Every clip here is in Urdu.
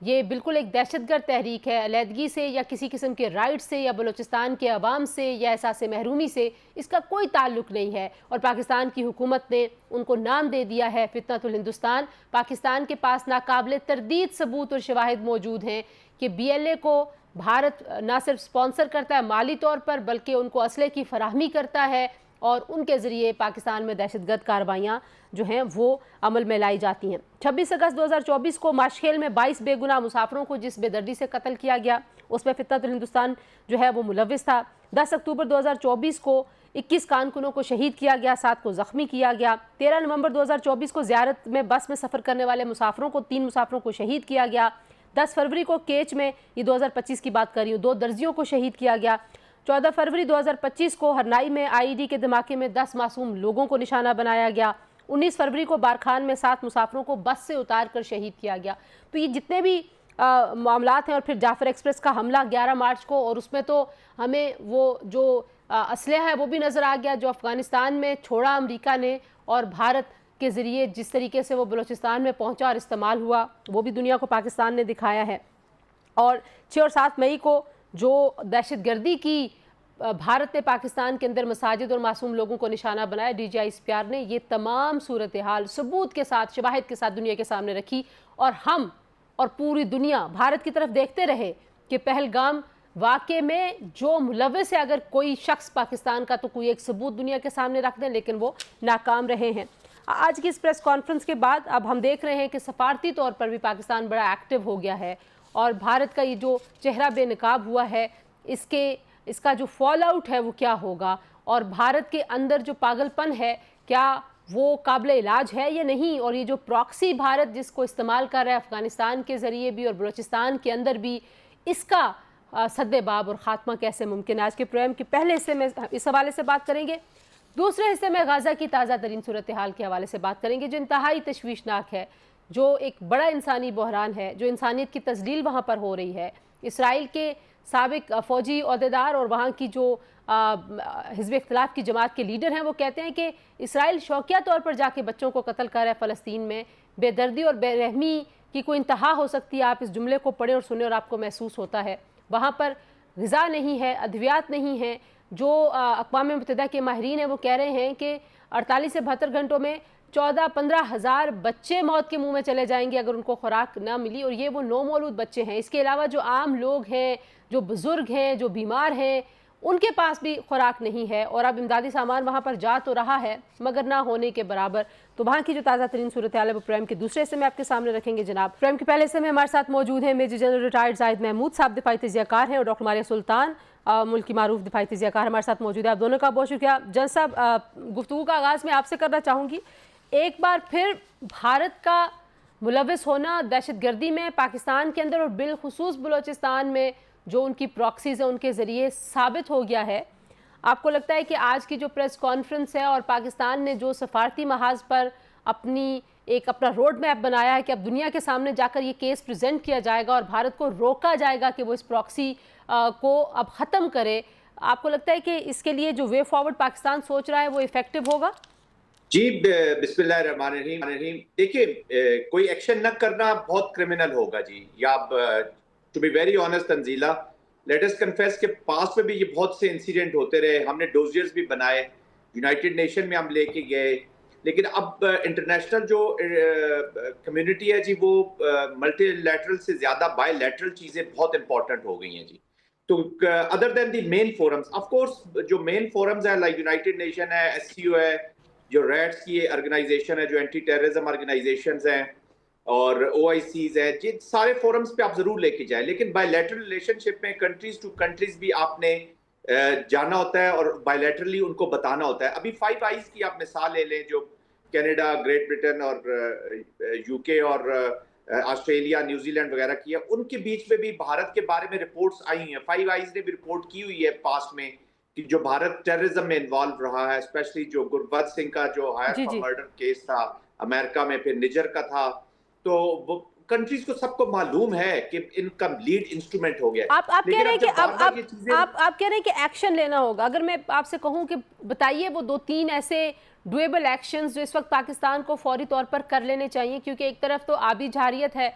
یہ بالکل ایک دہشت گرد تحریک ہے. علیحدگی سے یا کسی قسم کے رائٹ سے یا بلوچستان کے عوام سے یا احساس محرومی سے اس کا کوئی تعلق نہیں ہے. اور پاکستان کی حکومت نے ان کو نام دے دیا ہے فتنۃ الہندوستان. پاکستان کے پاس ناقابل تردید ثبوت اور شواہد موجود ہیں کہ بی ایل اے کو بھارت نہ صرف سپانسر کرتا ہے مالی طور پر بلکہ ان کو اسلحے کی فراہمی کرتا ہے اور ان کے ذریعے پاکستان میں دہشت گرد کارروائیاں جو ہیں وہ عمل میں لائی جاتی ہیں. 26 اگست 2024 کو ماشکھیل میں 22 بے گناہ مسافروں کو جس بے دردی سے قتل کیا گیا اس میں فتنۃ الہندوستان جو ہے وہ ملوث تھا. 10 اکتوبر 2024 کو 21 کارکنوں کو شہید کیا گیا، 7 کو زخمی کیا گیا. 13 نومبر 2024 کو زیارت میں بس میں سفر کرنے والے مسافروں کو 3 مسافروں کو شہید کیا گیا. 10 فروری کو کیچ میں، یہ 2025 کی بات کر رہی ہوں، 2 درزیوں کو شہید کیا گیا. 14 فروری 2025 کو ہرنائی میں آئی ڈی کے دھماکے میں 10 معصوم لوگوں کو نشانہ بنایا گیا. 19 فروری کو بارکھان میں 7 مسافروں کو بس سے اتار کر شہید کیا گیا. تو یہ جتنے بھی معاملات ہیں، اور پھر جعفر ایکسپریس کا حملہ 11 مارچ کو، اور اس میں تو ہمیں وہ جو اسلحہ ہے وہ بھی نظر آ گیا جو افغانستان میں چھوڑا امریکہ نے اور بھارت کے ذریعے جس طریقے سے وہ بلوچستان میں پہنچا اور استعمال ہوا وہ بھی دنیا کو پاکستان نے دکھایا ہے. اور 6 اور 7 مئی کو جو دہشت گردی کی بھارت نے پاکستان کے اندر مساجد اور معصوم لوگوں کو نشانہ بنایا، D G I S P R نے یہ تمام صورتحال ثبوت کے ساتھ شواہد کے ساتھ دنیا کے سامنے رکھی، اور ہم اور پوری دنیا بھارت کی طرف دیکھتے رہے کہ پہلگام واقعے میں جو ملوث ہے اگر کوئی شخص پاکستان کا تو کوئی ایک ثبوت دنیا کے سامنے رکھ دیں، لیکن وہ ناکام رہے ہیں. آج کی اس پریس کانفرنس کے بعد اب ہم دیکھ رہے ہیں کہ سفارتی طور پر بھی پاکستان بڑا ایکٹیو ہو گیا ہے، اور بھارت کا یہ جو چہرہ بے نقاب ہوا ہے اس کا جو فال آؤٹ ہے وہ کیا ہوگا، اور بھارت کے اندر جو پاگل پن ہے کیا وہ قابل علاج ہے یا نہیں، اور یہ جو پراکسی بھارت جس کو استعمال کر رہا ہے افغانستان کے ذریعے بھی اور بلوچستان کے اندر بھی، اس کا سد باب اور خاتمہ کیسے ممکن ہے. آج کے پروگرام کے پہلے حصے میں اس حوالے سے بات کریں گے. دوسرے حصے میں غزہ کی تازہ ترین صورتحال کے حوالے سے بات کریں گے جو انتہائی تشویشناک ہے، جو ایک بڑا انسانی بحران ہے، جو انسانیت کی تذلیل وہاں پر ہو رہی ہے. اسرائیل کے سابق فوجی عہدیدار اور وہاں کی جو حزب اختلاف کی جماعت کے لیڈر ہیں وہ کہتے ہیں کہ اسرائیل شوقیہ طور پر جا کے بچوں کو قتل کر رہا ہے فلسطین میں. بے دردی اور بے رحمی کی کوئی انتہا ہو سکتی ہے، آپ اس جملے کو پڑھیں اور سنیں اور آپ کو محسوس ہوتا ہے. وہاں پر غذا نہیں ہے، ادویات نہیں ہیں. جو اقوام متحدہ کے ماہرین ہیں وہ کہہ رہے ہیں کہ 48 سے 72 گھنٹوں میں 14-15 ہزار بچے موت کے منہ میں چلے جائیں گے اگر ان کو خوراک نہ ملی، اور یہ وہ نومولود بچے ہیں. اس کے علاوہ جو عام لوگ ہیں، جو بزرگ ہیں، جو بیمار ہیں، ان کے پاس بھی خوراک نہیں ہے، اور اب امدادی سامان وہاں پر جا تو رہا ہے مگر نہ ہونے کے برابر. تو وہاں کی جو تازہ ترین صورتحال ہے وہ پروگرام کے دوسرے حصے میں آپ کے سامنے رکھیں گے جناب. پروگرام کے پہلے حصے میں ہمارے ساتھ موجود ہیں میجر جنرل ریٹائرڈ زاہد محمود صاحب، دفاعی تجزیہ کار ہیں، اور ڈاکٹر ماریہ سلطان، ملک کی معروف دفاعی تجزیہ کار ہمارے ساتھ موجود ہے. آپ دونوں کا بہت شکریہ. جنرل صاحب، گفتگو کا آغاز میں آپ سے کرنا چاہوں گی. ایک بار پھر بھارت کا ملوث ہونا دہشت گردی میں پاکستان کے اندر اور بالخصوص بلوچستان میں جو ان کی پراکسیز ہیں ان کے ذریعے ثابت ہو گیا ہے. آپ کو لگتا ہے کہ آج کی جو پریس کانفرنس ہے اور پاکستان نے جو سفارتی محاذ پر اپنا روڈ میپ بنایا ہے کہ اب دنیا کے سامنے جا کر یہ کیس پریزنٹ کیا جائے گا اور بھارت کو روکا جائے گا کہ وہ اس پراکسی کو اب ختم کرے، آپ کو لگتا ہے کہ اس کے لیے جو وے فارورڈ پاکستان سوچ رہا ہے وہ ایفیکٹو ہوگا؟ جی، بسم اللہ الرحمن الرحیم. دیکھیے، کوئی ایکشن نہ کرنا بہت کرمنل ہوگا جی. یا to be very honest Tanzila, let us confess کہ پاس میں بھی یہ بہت سے انسیڈنٹ ہوتے رہے. ہم نے ڈوزیئرز بھی بنائے، یونائٹڈ نیشن میں ہم لے کے گئے، لیکن اب انٹرنیشنل جو کمیونٹی ہے جی وہ ملٹی لیٹرل سے زیادہ بائی لیٹرل چیزیں بہت امپورٹنٹ ہو گئی ہیں جی. تو other than the main forums, of course جو مین فورمز ہیں لائک یونائٹڈ نیشن ہے، ایس سی او ہے، جو ریٹس کی آرگنائزیشن ہے، جو اینٹی ٹیررزم آرگنائزیشنز ہیں، اور او آئی سیز ہیں، جن سارے فورمز پہ آپ ضرور لے کے جائیں. لیکن بائی لیٹرل ریلیشن شپ میں کنٹریز ٹو کنٹریز بھی آپ نے جانا ہوتا ہے اور بائی لیٹرلی ان کو بتانا ہوتا ہے. ابھی 5 آئیز کی آپ مثال لے لیں جو کینیڈا، گریٹ برٹن اور یو کے اور آسٹریلیا، نیوزی لینڈ وغیرہ کی ہے، ان کے بیچ میں بھی بھارت کے بارے میں رپورٹس آئی ہیں. 5 آئیز نے بھی رپورٹ کی ہوئی ہے پاسٹ میں کہ جو بھارت ٹیررزم میں انوالو رہا ہے، اسپیشلی جو گربت سنگھ کا جو ہائر فار مرڈر کیس تھا امریکہ میں، پھر نجر کا تھا، تو وہ کنٹریز کو سب کو معلوم ہے کہ ان کا لیڈ انسٹرومنٹ ہو گیا. آپ کہہ رہے ہیں کہ ایکشن لینا ہوگا. اگر میں آپ سے کہوں کہ بتائیے وہ 2-3 ایسے ڈویبل ایکشنز جو اس وقت پاکستان کو فوری طور پر کر لینے چاہیے، کیونکہ ایک طرف تو آبی جارحیت ہے،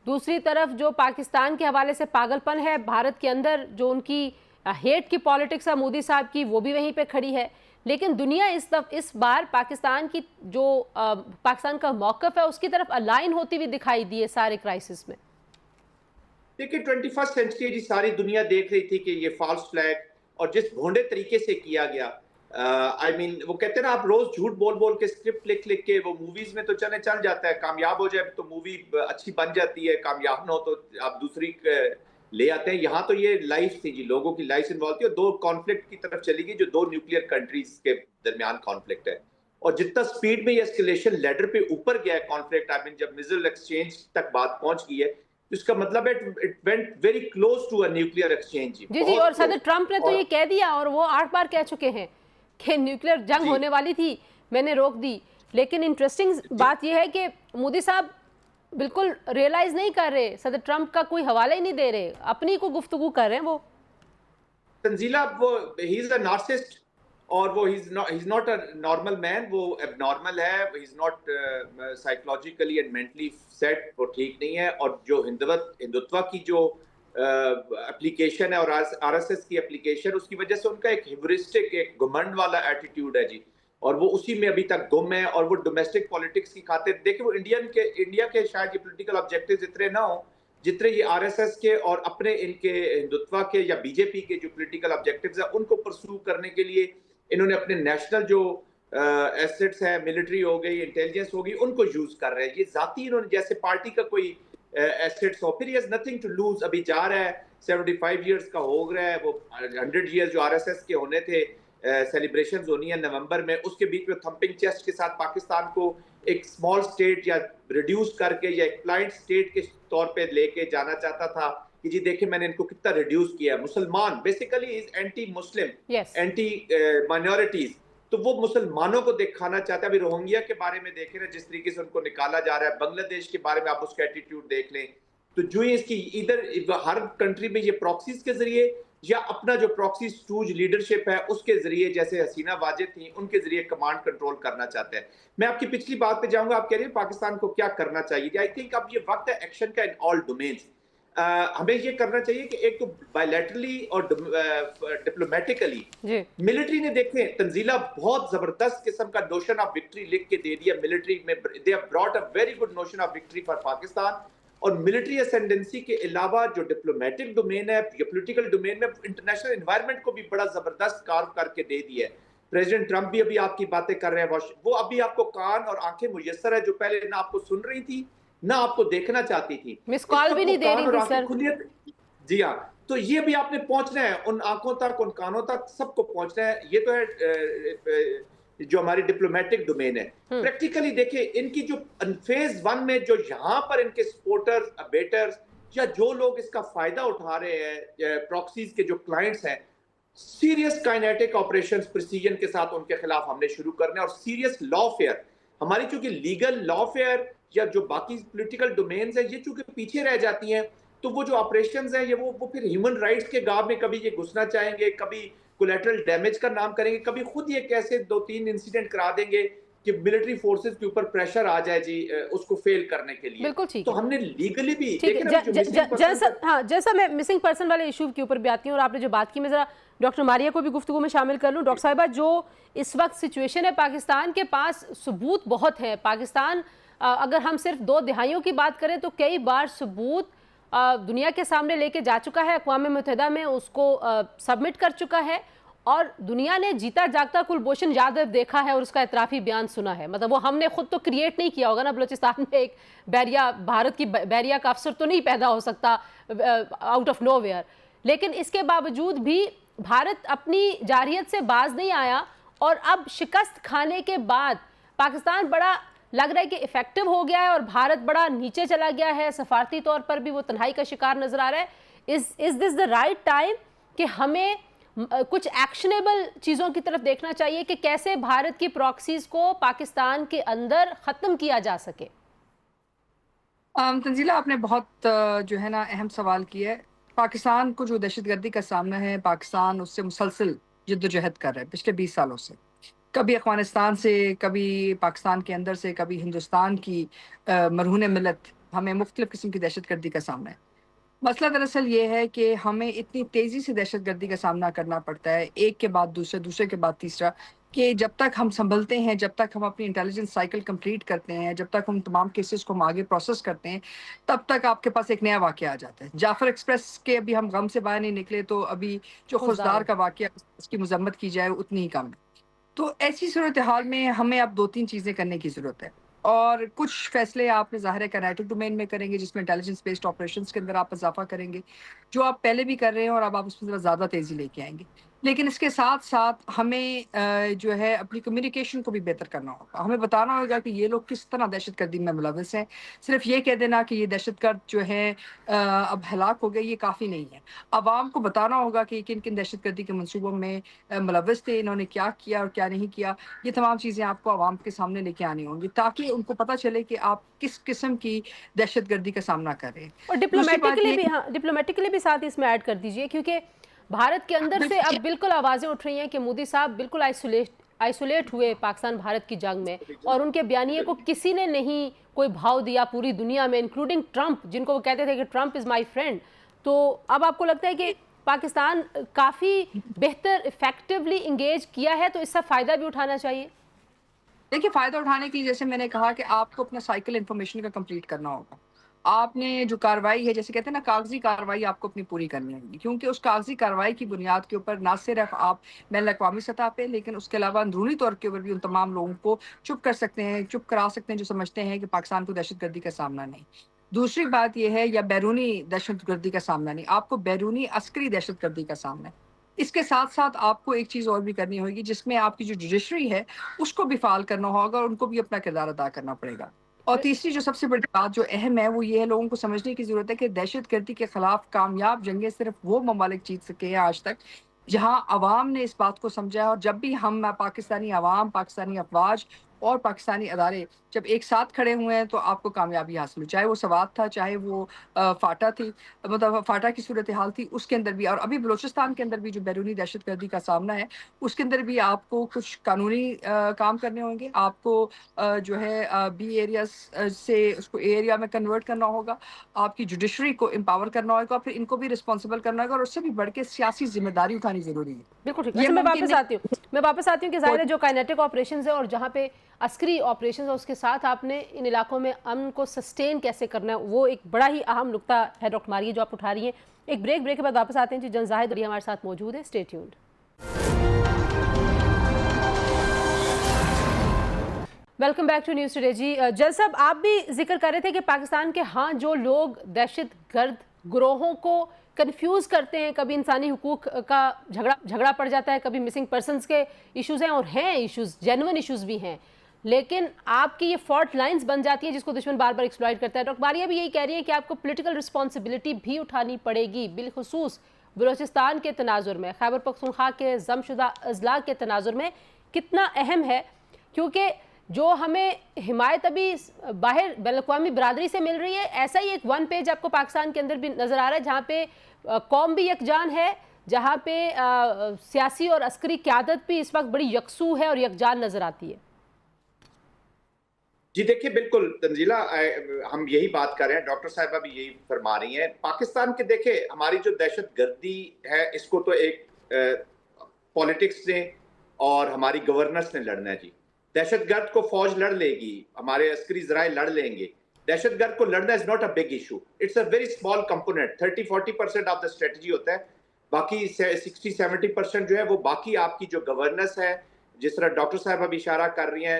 دوسری طرف جو پاکستان کے حوالے سے پاگل پن ہے بھارت کے اندر، جو ان کی ہیٹ کی پالیٹکس ہے مودی صاحب کی، وہ بھی وہیں پہ کھڑی ہے. لیکن دنیا اس بار پاکستان کی جو پاکستان کا موقف ہے اس کی طرف الائن ہوتی ہوئی دکھائی دی ہے سارے کرائسس میں. دیکھیں 21 سینچری جی ساری دنیا دیکھ رہی تھی کہ یہ فالس فلیگ اور جس بھونڈے طریقے سے کیا گیا، وہ کہتے ہیں نا آپ روز جھوٹ بول بول کے اسکرپٹ لکھ کے، وہ موویز میں تو چل جاتا ہے، کامیاب ہو جائے تو مووی اچھی بن جاتی ہے، کامیاب نہ ہو تو آپ دوسری لے آتے ہیں. یہاں تو یہ لائف تھی جی، لوگوں کی لائف انوالو تھی، اور دو کانفلکٹ کی طرف چلی گئی جو دو نیوکلیر کنٹریز کے درمیان کانفلکٹ ہے. اور جتنا سپیڈ میں یہ اسکیلیشن لیڈر پہ اوپر گیا ہے کانفلکٹ، جب میزائل ایکسچینج تک بات پہنچ گئی ہے، اس کا مطلب ہے it went very close to a nuclear exchange. جی اور صدر ٹرمپ نے تو یہ کہہ دیا، اور وہ 8 بار کہہ چکے ہیں کہ نیوکلیئر جنگ ہونے والی تھی، میں نے روک دی. لیکن انٹرسٹنگ بات یہ ہے کہ مودی صاحب بالکل ریئلائز نہیں کر رہے، صدر ٹرمپ کا کوئی حوالہ ہی نہیں دے رہے، اپنی کو گفتگو کر رہے ہیں. وہ تنزیلہ ہی از اے نارسسٹ، اور وہ ہی از ناٹ اے نارمل مین، وہ اب نارمل ہے، he is not psychologically and mentally set, وہ ٹھیک نہیں ہے. اور جو ہندوتوا کی جو اپلیکیشن ہے اور آر ایس ایس کی اپلیکیشن، اس کی وجہ سے ان کا ایک ہیبرسٹک، ایک گھمنڈ والا ایٹیٹیوڈ ہے جی، اور وہ اسی میں ابھی تک گم ہے. اور وہ ڈومیسٹک پالیٹکس کی خاطر دیکھیں، وہ انڈیا کے شاید یہ پولیٹیکل آبجیکٹیوز اتنے نہ ہوں جتنے یہ آر ایس ایس کے اور اپنے ان کے ہندوتوا کے یا بی جے پی کے جو پولیٹیکل آبجیکٹیوز ہیں ان کو پرسو کرنے کے لیے انہوں نے اپنے نیشنل جو ایسٹس ہیں، ملٹری ہو گئی، انٹیلیجنس ہو گئی، ان کو یوز کر رہے ہیں. یہ ذاتی انہوں نے جیسے پارٹی کا کوئی ایسٹس ہو، پھر he has nothing to lose. ابھی جا رہا ہے 75 ایئرز کا ہو رہا ہے، وہ 100 ایئرز جو آر ایس ایس کے ہونے تھے، سیلیبریشنز ہونی ہیں نومبر میں، اس کے بیچ میں تھمپنگ چیسٹ کے ساتھ پاکستان کو ایک اسمال اسٹیٹ یا ریڈیوس کر کے یا ایک پلائنٹ اسٹیٹ کے طور پہ لے کے جانا چاہتا تھا کہ جی دیکھیں میں نے ان کو کتنا ریڈیوس کیا ہے. مسلمان basically is anti Muslim, anti minorities, تو وہ مسلمانوں کو دکھانا چاہتا ہے. ابھی روہنگیا کے بارے میں دیکھیں نا جس طریقے سے ان کو نکالا جا رہا ہے، بنگلہ دیش کے بارے میں آپ اس کا ایٹیٹیوڈ دیکھ لیں. تو جو ہی اس کی ادھر ہر کنٹری میں یہ پراکسیز کے ذریعے یا اپنا جو پراکسی سٹوج لیڈرشپ ہے اس کے ذریعے، جیسے حسینہ واجد تھیں ان کے ذریعے کمانڈ کنٹرول کرنا چاہتے ہیں. میں آپ کی پچھلی بات پہ جاؤں گا، آپ کہہ رہے ہیں پاکستان کو کیا کرنا چاہیے. آئی تھنک اب یہ وقت ہے ایکشن کا ان آل ڈومینز. ہمیں یہ کرنا چاہیے کہ ایک تو بائیلیٹرلی اور ڈپلومیٹیکلی. ملٹری نے دیکھیں تنزیلہ بہت زبردست قسم کا نوشن آف وکٹری لکھ کے دے دیا ملٹری میں. They have brought a very good notion of victory for Pakistan. اور ملٹری اسینڈنسی کے علاوہ جو ڈپلومیٹک ڈومین ہے یا پولیٹیکل ڈومین میں انٹرنیشنل انوائرمنٹ کو بھی بڑا زبردست کارو کر کے دے دیا ہے. پریزیڈنٹ ٹرمپ بھی ابھی آپ کی باتیں کر رہے ہیں، وہ ابھی آپ کو کان اور آنکھیں میسر ہے جو پہلے نہ آپ کو سن رہی تھی نہ آپ کو دیکھنا چاہتی تھی. مس کال بھی نہیں دے رہی تھی سر. جی ہاں، تو یہ بھی آپ نے پہنچنا ہے ان آنکھوں تک، ان کانوں تک، سب کو پہنچنا ہے. یہ تو ہے جو ہماری ڈپلومیٹک ڈومین ہے. پریکٹیکلی دیکھیں ان کی جو فیز 1 میں جو یہاں پر ان کے سپورٹرز، ابیٹرز یا جو لوگ اس کا فائدہ اٹھا رہے ہیں، پراکسیز کے جو کلائنٹس ہیں، سیریس کائنیٹک آپریشنز پریسیجن کے ساتھ ان کے خلاف ہم نے شروع کرنے، اور سیریس لا فیئر. ہماری چونکہ لیگل لا فیئر یا جو باقی پولیٹیکل ڈومینز ہیں یہ چونکہ پیچھے رہ جاتی ہیں، تو وہ جو آپریشنز ہیں یہ وہ پھر ہیومن رائٹس کے گاب میں کبھی یہ گھسنا چاہیں گے، کبھی کولیٹرل ڈیمیج کا نام کریں گے، کبھی خود یہ کیسے 2-3 انسیڈنٹ کرا دیں گے کہ ملٹری فورسز کے اوپر پریشر آ جائے جی اس کو فیل کرنے کے لیے. بالکل ٹھیک ہے. تو ہم نے لیگلی بھی جیسا میں مسنگ پرسن والے ایشو کے اوپر بھی آتی ہوں، اور آپ نے جو بات کی میں ذرا ڈاکٹر ماریہ کو بھی گفتگو میں شامل کر لوں. ڈاکٹر صاحبہ، جو اس وقت سچویشن ہے پاکستان کے پاس ثبوت بہت ہے. پاکستان اگر ہم صرف 2 دہائیوں کی بات کریں تو کئی بار ثبوت دنیا کے سامنے لے کے جا چکا ہے، اقوام متحدہ میں اس کو سبمٹ کر چکا ہے، اور دنیا نے جیتا جاگتا کلبھوشن یادو دیکھا ہے اور اس کا اعترافی بیان سنا ہے. مطلب وہ ہم نے خود تو کریٹ نہیں کیا ہوگا نا، بلوچستان میں ایک بیریا، بھارت کی بیریا کا افسر تو نہیں پیدا ہو سکتا آؤٹ آف نو ویئر. لیکن اس کے باوجود بھی بھارت اپنی جارحیت سے باز نہیں آیا، اور اب شکست کھانے کے بعد پاکستان بڑا لگ رہا ہے کہ افیکٹو ہو گیا ہے اور بھارت بڑا نیچے چلا گیا ہے. سفارتی طور پر بھی وہ تنہائی کا شکار نظر آ رہا ہے. از دس دا رائٹ ٹائم کہ ہمیں کچھ ایکشنیبل چیزوں کی طرف دیکھنا چاہیے کہ کیسے بھارت کی پراکسیز کو پاکستان کے اندر ختم کیا جا سکے؟ تنزیلہ، آپ نے بہت جو ہے نا اہم سوال کیا ہے. پاکستان کو جو دہشت گردی کا سامنا ہے، پاکستان اس سے مسلسل جد و جہد کر رہا ہے پچھلے 20 سالوں سے. کبھی افغانستان سے، کبھی پاکستان کے اندر سے، کبھی ہندوستان کی مرہون ملت ہمیں مختلف قسم کی دہشت گردی کا سامنا ہے. مسئلہ دراصل یہ ہے کہ ہمیں اتنی تیزی سے دہشت گردی کا سامنا کرنا پڑتا ہے، ایک کے بعد دوسرا، دوسرے کے بعد تیسرا، کہ جب تک ہم سنبھلتے ہیں، جب تک ہم اپنی انٹیلیجنس سائیکل کمپلیٹ کرتے ہیں، جب تک ہم تمام کیسز کو ہم آگے پروسیس کرتے ہیں، تب تک آپ کے پاس ایک نیا واقعہ آ جاتا ہے. جعفر ایکسپریس کے ابھی ہم غم سے باہر نہیں نکلے تو ابھی جو خزدار خزدار ہے. کا واقعہ اس کی مذمت کی جائے اتنی ہی کم ہے. تو ایسی صورتحال میں ہمیں اب 2-3 چیزیں کرنے کی ضرورت ہے، اور کچھ فیصلے آپ نے ظاہر ہے کائنیٹک ڈومین میں کریں گے، جس میں انٹیلیجنس بیسڈ آپریشنز کے اندر آپ اضافہ کریں گے، جو آپ پہلے بھی کر رہے ہیں، اور اب آپ اس میں ذرا زیادہ تیزی لے کے آئیں گے. لیکن اس کے ساتھ ساتھ ہمیں جو ہے اپنی کمیونیکیشن کو بھی بہتر کرنا ہوگا. ہمیں بتانا ہوگا کہ یہ لوگ کس طرح دہشت گردی میں ملوث ہیں. صرف یہ کہہ دینا کہ یہ دہشت گرد جو ہے اب ہلاک ہو گئے، یہ کافی نہیں ہے. عوام کو بتانا ہوگا کہ کن کن دہشت گردی کے منصوبوں میں ملوث تھے، انہوں نے کیا کیا اور کیا نہیں کیا. یہ تمام چیزیں آپ کو عوام کے سامنے لے کے آنی ہوں گی، تاکہ ان کو پتہ چلے کہ آپ کس قسم کی دہشت گردی کا سامنا کر رہے ہیں. اور دوسری بات ڈپلومیٹکلی یہ بھی، ہاں ڈپلومیٹکلی بھی ساتھ اس میں ایڈ کر دیجئے، کیونکہ بھارت کے اندر سے اب بالکل آوازیں اٹھ رہی ہیں کہ مودی صاحب بالکل آئسولیٹ ہوئے پاکستان بھارت کی جنگ میں، اور ان کے بیانیے کو کسی نے نہیں کوئی بھاؤ دیا پوری دنیا میں، انکلوڈنگ ٹرمپ، جن کو وہ کہتے تھے کہ ٹرمپ از مائی فرینڈ. تو اب آپ کو لگتا ہے کہ پاکستان کافی بہتر افیکٹولی انگیج کیا ہے، تو اس سے فائدہ بھی اٹھانا چاہیے؟ دیکھیے، فائدہ اٹھانے کی جیسے میں نے کہا کہ آپ کو اپنا سائیکل انفارمیشن کا کمپلیٹ کرنا ہوگا. آپ نے جو کارروائی ہے، جیسے کہتے ہیں نا، کاغذی کارروائی آپ کو اپنی پوری کرنی ہوگی، کیونکہ اس کاغذی کارروائی کی بنیاد کے اوپر نہ صرف آپ بین الاقوامی سطح پہ، لیکن اس کے علاوہ اندرونی طور کے اوپر بھی ان تمام لوگوں کو چپ کر سکتے ہیں، چپ کرا سکتے ہیں جو سمجھتے ہیں کہ پاکستان کو دہشت گردی کا سامنا نہیں. دوسری بات یہ ہے، یا بیرونی دہشت گردی کا سامنا نہیں، آپ کو بیرونی عسکری دہشت گردی کا سامنا ہے. اس کے ساتھ ساتھ آپ کو ایک چیز اور بھی کرنی ہوگی، جس میں آپ کی جو جوڈیشری ہے اس کو بھی فعال کرنا ہوگا، اور ان کو بھی اپنا کردار ادا کرنا پڑے گا. اور تیسری جو سب سے بڑی بات جو اہم ہے، وہ یہ ہے، لوگوں کو سمجھنے کی ضرورت ہے کہ دہشت گردی کے خلاف کامیاب جنگیں صرف وہ ممالک جیت سکے ہیں آج تک جہاں عوام نے اس بات کو سمجھا ہے. اور جب بھی ہم پاکستانی عوام، پاکستانی افواج اور پاکستانی ادارے جب ایک ساتھ کھڑے ہوئے ہیں تو آپ کو کامیابی حاصل ہوئی. چاہے وہ سوات تھا، چاہے وہ فاٹا تھی، مطلب فاٹا کی صورتحال تھی، اس کے اندر بھی، اور ابھی بلوچستان کے اندر بھی جو بیرونی دہشت گردی کا سامنا ہے، اس کے اندر بھی آپ کو کچھ قانونی کام کرنے ہوں گے. آپ کو جو ہے بی ایریاز سے اس کو اے ایریا میں کنورٹ کرنا ہوگا. آپ کی جوڈیشری کو امپاور کرنا ہوگا، پھر ان کو بھی رسپانسبل کرنا ہوگا، اور اس سے بھی بڑھ کے سیاسی ذمہ داری اٹھانی ضروری ہے. بالکل ٹھیک. یہ اچھا، میں ممکن واپس آتی ہوں کہ ظاہر ہے نہیں جو کائنیٹک آپریشنز ہیں اور جہاں پہ عسکری آپریشنز ہیں، اس کے ساتھ آپ نے ان علاقوں میں امن کو سسٹین کیسے کرنا ہے، وہ ایک بڑا ہی اہم نقطہ ہے ڈاکٹر ماریہ جو آپ اٹھا رہی ہیں. ایک بریک کے بعد واپس آتے ہیں. جی، جن زاہد علی ہمارے ساتھ موجود ہے. Stay tuned. Welcome back to news today. جی جل صاحب، آپ بھی ذکر کر رہے تھے کہ پاکستان کے ہاں جو لوگ دہشت گرد گروہوں کو کنفیوز کرتے ہیں، کبھی انسانی حقوق کا جھگڑا پڑ جاتا ہے، کبھی مسنگ پرسنز کے ایشوز ہیں، اور ہیں ایشوز، جینوئن ایشوز بھی ہیں، لیکن آپ کی یہ فالٹ لائنز بن جاتی ہیں جس کو دشمن بار بار ایکسپلائٹ کرتا ہے. ڈاکٹر ماریہ بھی یہی کہہ رہی ہیں کہ آپ کو پولیٹیکل رسپانسبلٹی بھی اٹھانی پڑے گی، بالخصوص بلوچستان کے تناظر میں، خیبر پختونخوا کے ضم شدہ اضلاع کے تناظر میں کتنا اہم ہے، کیونکہ جو ہمیں حمایت ابھی باہر بین الاقوامی برادری سے مل رہی ہے، ایسا ہی ایک ون پیج آپ کو پاکستان کے اندر بھی نظر آ رہا ہے جہاں پہ قوم بھی یکجان ہے، جہاں پہ سیاسی اور عسکری قیادت بھی اس وقت بڑی یکسو ہے اور یکجان نظر آتی ہے. جی دیکھیے، بالکل تنزیلہ، ہم یہی بات کر رہے ہیں، ڈاکٹر صاحبہ بھی یہی فرما رہی ہیں. پاکستان کے دیکھیں، ہماری جو دہشت گردی ہے اس کو تو ایک پولیٹکس نے اور ہماری گورننس نے لڑنا ہے. جی، دہشت گرد کو فوج لڑ لے گی، ہمارے عسکری ذرائع لڑ لیں گے. دہشت گرد کو لڑنا is not a big issue, it's a very small component. 30-40% of the strategy ہوتا ہے، باقی 60-70% جو ہے وہ باقی آپ کی جو گورننس ہے، جس طرح ڈاکٹر صاحبہ بھی اشارہ کر رہی ہیں.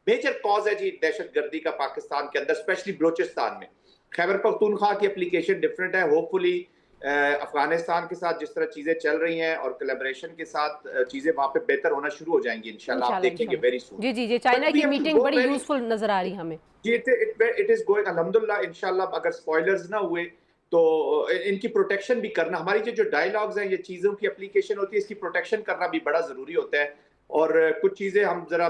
میجر کاز ہے جی دہشت گردی کا پاکستان کے اندر، اسپیشلی بلوچستان میں. خیبر پختونخوا کی اپلیکیشن ڈفرینٹ ہے. ہوپ فلی افغانستان کے ساتھ جس طرح چیزیں چل رہی ہیں اور کلیبریشن کے ساتھ چیزیں وہاں پہ بہتر ہونا شروع ہو جائیں گی انشاءاللہ، آپ دیکھیں گے ویری سون. جی چائنا کی میٹنگ بڑی یوزفل نظر آ رہی ہمیں. جی، اٹ از گوئنگ الحمدللہ. انشاءاللہ اگر سپوائلرز نہ ہوئے تو ان کی پروٹیکشن بھی کرنا، ہماری جو ڈائیلاگز ہیں، یہ چیزوں کی اپلیکیشن ہوتی ہے، اس کی پروٹیکشن کرنا بھی بڑا ضروری ہوتا ہے. اور کچھ چیزیں ہم ذرا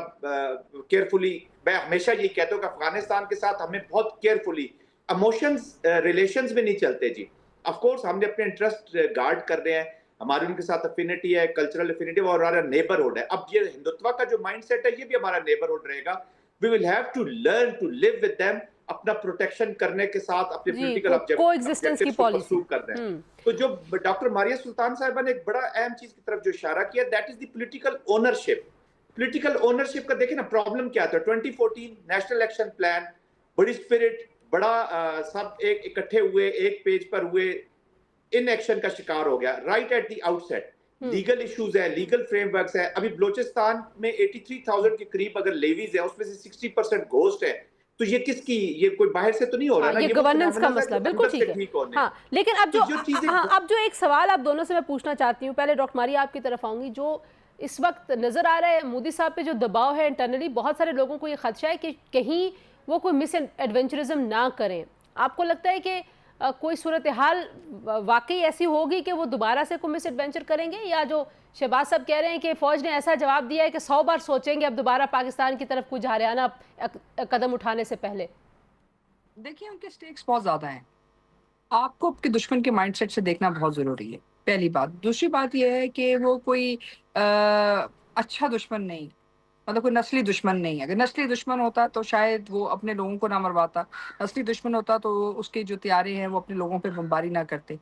کیئرفلی، میں ہمیشہ یہ کہتا ہوں کہ افغانستان کے ساتھ ہمیں بہت کیئرفلی، ایموشنز ریلیشنز میں نہیں چلتے. جی آف کورس ہم نے اپنے انٹرسٹ گارڈ کر رہے ہیں، ہماری ان کے ساتھ افینٹی ہے، کلچرل افینٹی اور ہمارا نیبرہڈ ہے. اب یہ ہندوتوا کا جو مائنڈ سیٹ ہے، یہ بھی ہمارا نیبرہڈ رہے گا. We will have to learn to live with them. اپنا پروٹیکشن کرنے کے ساتھ اپنے جی پولیٹیکل کو ایگزسٹنس کی پالیسی کرنا ہے. تو جو ڈاکٹر ماریہ سلطان صاحبہ نے ایک بڑا اہم چیز کی طرف جو اشارہ کیا, that is the political ownership. Political ownership کا دیکھیں نا پرابلم کیا تھا. 2014 نیشنل ایکشن پلان, بڑی اسپرٹ, بڑا سب ایک اکٹھے ہوئے, ایک پیج پر ہوئے, ان ایکشن کا شکار ہو گیا رائٹ ایٹ دی آؤٹ سیٹ. لیگل ایشوز ہے, لیگل فریم ورکس ہے. ابھی بلوچستان میں 83,000 کے قریب اگر لیویز ہیں, اس میں سے 60% گھوسٹ ہے. تو یہ کس کی, یہ کوئی باہر سے تو نہیں ہو رہا نا, یہ گورننس کا مسئلہ بالکل ٹھیک ہے. ہاں لیکن اب جو ایک سوال آپ دونوں سے میں پوچھنا چاہتی ہوں, پہلے ڈاکٹر ماریہ آپ کی طرف آؤں گی. جو اس وقت نظر آ رہا ہے مودی صاحب پہ جو دباؤ ہے انٹرنلی, بہت سارے لوگوں کو یہ خدشہ ہے کہ کہیں وہ کوئی مس ایڈونچرزم نہ کریں. آپ کو لگتا ہے کہ کوئی صورتحال واقعی ایسی ہوگی کہ وہ دوبارہ سے کوئی مس ایڈونچر کریں گے, یا جو شہباز صاحب کہہ رہے ہیں کہ فوج نے ایسا جواب دیا ہے کہ 100 بار سوچیں گے اب دوبارہ پاکستان کی طرف کوئی جارحانہ قدم اٹھانے سے پہلے؟ دیکھیں ان کے سٹیکس بہت زیادہ ہیں. آپ کو آپ کے دشمن کے مائنڈ سیٹ سے دیکھنا بہت ضروری ہے, پہلی بات. دوسری بات یہ ہے کہ وہ کوئی اچھا دشمن نہیں, مطلب کوئی نسلی دشمن نہیں ہے. اگر نسلی دشمن ہوتا تو شاید وہ اپنے لوگوں کو نہ مرواتا. نسلی دشمن ہوتا تو اس کے جو طیارے ہیں وہ اپنے لوگوں پہ بمباری نہ کرتے.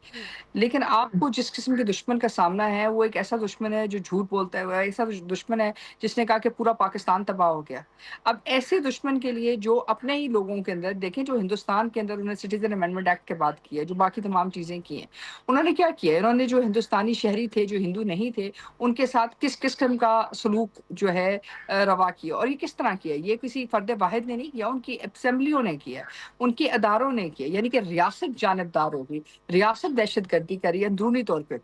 لیکن آپ کو جس قسم کے دشمن کا سامنا ہے وہ ایک ایسا دشمن ہے جو جھوٹ بولتا ہے, ایسا دشمن ہے جس نے کہا کہ پورا پاکستان تباہ ہو گیا. اب ایسے دشمن کے لیے جو اپنے ہی لوگوں کے اندر, دیکھیں جو ہندوستان کے اندر انہوں نے سٹیزن امینڈمنٹ ایکٹ کے بعد کیا, جو باقی تمام چیزیں کی ہیں, انہوں نے کیا کیا, انہوں نے جو ہندوستانی شہری تھے جو ہندو نہیں تھے ان کے ساتھ کس قسم کا سلوک جو ہے روا کیا. اور یہ کس طرح کیا, یہ کسی فرد واحد نے نہیں کیا, ان کی اسمبلیوں نے کیا, ان کے اداروں نے کیا. یعنی کہ ریاست جانبدار ہوگی, ریاست دہشت گردی کری اندرونی طور پہ.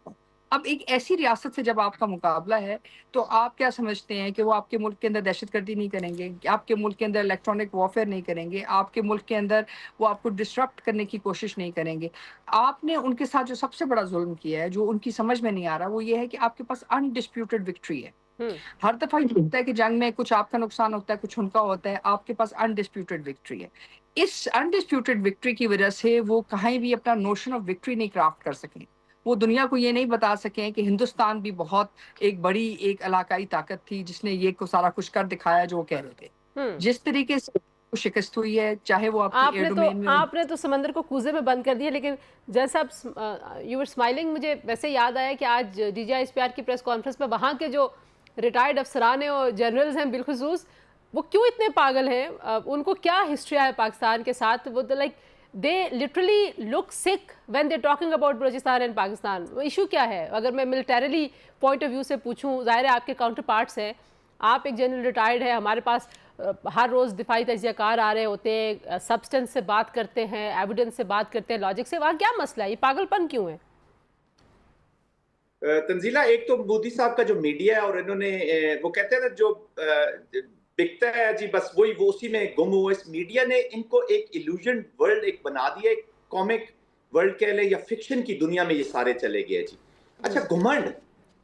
اب ایک ایسی ریاست سے جب آپ کا مقابلہ ہے تو آپ کیا سمجھتے ہیں کہ وہ آپ کے ملک کے اندر دہشت گردی نہیں کریں گے, آپ کے ملک کے اندر الیکٹرانک وارفیئر نہیں کریں گے, آپ کے ملک کے اندر وہ آپ کو ڈسٹرپٹ کرنے کی کوشش نہیں کریں گے. آپ نے ان کے ساتھ جو سب سے بڑا ظلم کیا ہے, جو ان کی سمجھ میں نہیں آ رہا, وہ یہ ہے کہ آپ کے پاس انڈسپیوٹڈ وکٹری ہے. ہر دفعہ یہ ہوتا ہے کہ جنگ میں کچھ آپ کا نقصان ہوتا ہے, کچھ ان کا ہوتا ہے, آپ کے پاس انڈسپیوٹڈ وکٹری ہے. اس انڈسپیوٹڈ وکٹری کی وجہ سے وہ کہیں بھی اپنا نوشن آف وکٹری نہیں کرافٹ کر سکیں. وہ دنیا کو یہ نہیں بتا سکیں کہ ہندوستان بھی بہت ایک بڑی ایک علاقائی طاقت تھی جس نے یہ کو سارا کچھ کر دکھایا جو وہ کہہ رہے تھے. جس طریقے سے شکست ہوئی ہے, چاہے وہ آپ نے تو سمندر کو کوزے میں بند کر دیا. لیکن جیسا یو ور اسمائلنگ, مجھے ویسے یاد آیا کہ آج D G I S P R کی پریس کانفرنس میں وہاں کے جو ریٹائرڈ افسران ہیں اور جنرلز ہیں بالخصوص, وہ کیوں اتنے پاگل ہیں, ان کو کیا ہسٹری ہے پاکستان کے ساتھ. وہ لائک دے لٹرلی لک سک when they talking about Balochistan and Pakistan. Issue کیا ہے؟ اگر میں ملٹریلی پوائنٹ آف ویو سے پوچھوں, ظاہر ہے آپ کے کاؤنٹر پارٹس ہیں, آپ ایک جنرل ریٹائرڈ ہے, ہمارے پاس ہر روز دفاعی تجزیہ کار آ رہے ہوتے ہیں, سبسٹنس سے بات کرتے ہیں, ایویڈنس سے بات کرتے ہیں, لاجک سے. وہاں کیا مسئلہ ہے, یہ پاگل پن کیوں ہے؟ تنزیلہ, ایک تو مودی صاحب کا جو میڈیا ہے, اور انہوں نے وہ کہتے ہیں نا جو بکتا ہے جی بس وہی وہ اسی میں گم ہوا. اس میڈیا نے ان کو ایک ایلوژن ورلڈ ایک بنا دیا, ایک کامک ورلڈ کہہ لیں یا فکشن کی دنیا میں یہ سارے چلے گئے جی. اچھا گھمنڈ,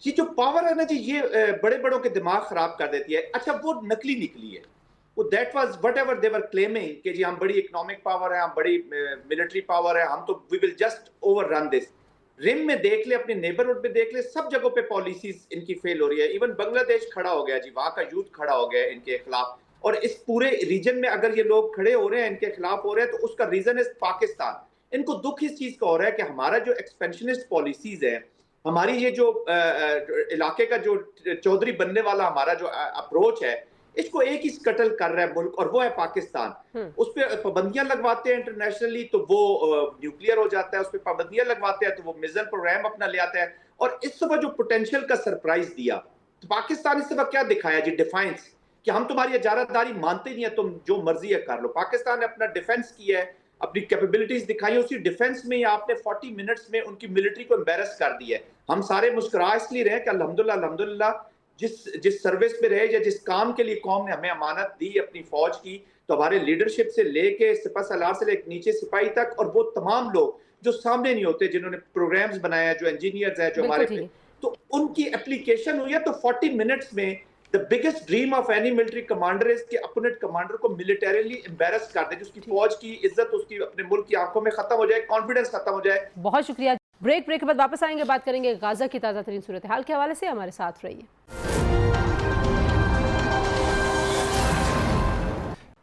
یہ جو پاور ہے نا جی, یہ بڑے بڑوں کے دماغ خراب کر دیتی ہے. اچھا وہ نکلی نکلی ہے, وہ that was what ever they were claiming کہ جی ہم بڑی اکنامک پاور ہے, ہم بڑی ملٹری پاور ہے, ہم تو وی ول جسٹ اوور رن دس. رم میں دیکھ لے, اپنے نیبرہڈ میں دیکھ لے, سب جگہوں پہ پالیسیز ان کی فیل ہو رہی ہے. ایون بنگلہ دیش کھڑا ہو گیا جی, وہاں کا یوتھ کھڑا ہو گیا ان کے خلاف. اور اس پورے ریجن میں اگر یہ لوگ کھڑے ہو رہے ہیں, ان کے خلاف ہو رہے ہیں, تو اس کا ریزن ہے پاکستان. ان کو دکھ اس چیز کا ہو رہا ہے کہ ہمارا جو ایکسپینشنسٹ پالیسیز ہے, ہماری یہ جو علاقے کا جو چودھری بننے والا ہمارا جو اپروچ ہے, اس کو ایک ہی قتل کر رہا ہے ملک, اور وہ ہے پاکستان. اس پہ پابندیاں لگواتے ہیں انٹرنیشنلی تو وہ نیوکلیئر ہو جاتا ہے, اس پہ پابندیاں لگواتے ہیں تو وہ میزائل پروگرام اپنا لے آتا ہے. اور اس دفعہ جو پوٹینشیل کا سرپرائز دیا تو پاکستان اس دفعہ کیا دکھایا جی, ڈیفائنس, کہ ہم تمہاری اجارت داری مانتے نہیں ہیں, تم جو مرضی ہے کر لو. پاکستان نے اپنا ڈیفense کیا ہے, اپنی کیپیبلٹیز دکھائی, اسی ڈیفنس میں آپ نے 40 منٹس میں ان کی ملٹری کو امبیرس کر دیا ہے. ہم سارے مسکرا اس لیے رہے کہ الحمدللہ جس سروس میں رہے یا جس کام کے لیے قوم نے ہمیں امانت دی اپنی فوج کی, تو ہمارے لیڈرشپ سے لے کے سپہ سالار سے لے کے نیچے سپاہی تک, اور وہ تمام لوگ جو سامنے نہیں ہوتے, جنہوں نے پروگرامز بنایا, جو انجینئرز ہیں, جو ہمارے, تو ان کی اپلیکیشن ہوئی ہے. تو 40 منٹس میں the biggest dream of any military commander is کہ opponent commander کو militarily embarrass کر دے, جس کی فوج کی عزت اس کی اپنے ملک کی آنکھوں میں ختم ہو جائے, کانفیڈنس ختم ہو جائے. بہت شکریہ. بریک کے بعد واپس آئیں گے, بات کریں گے غازہ کی تازہ ترین صورتحال کے حوالے سے. ہمارے ساتھ رہیے.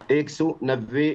190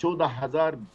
14,000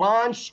5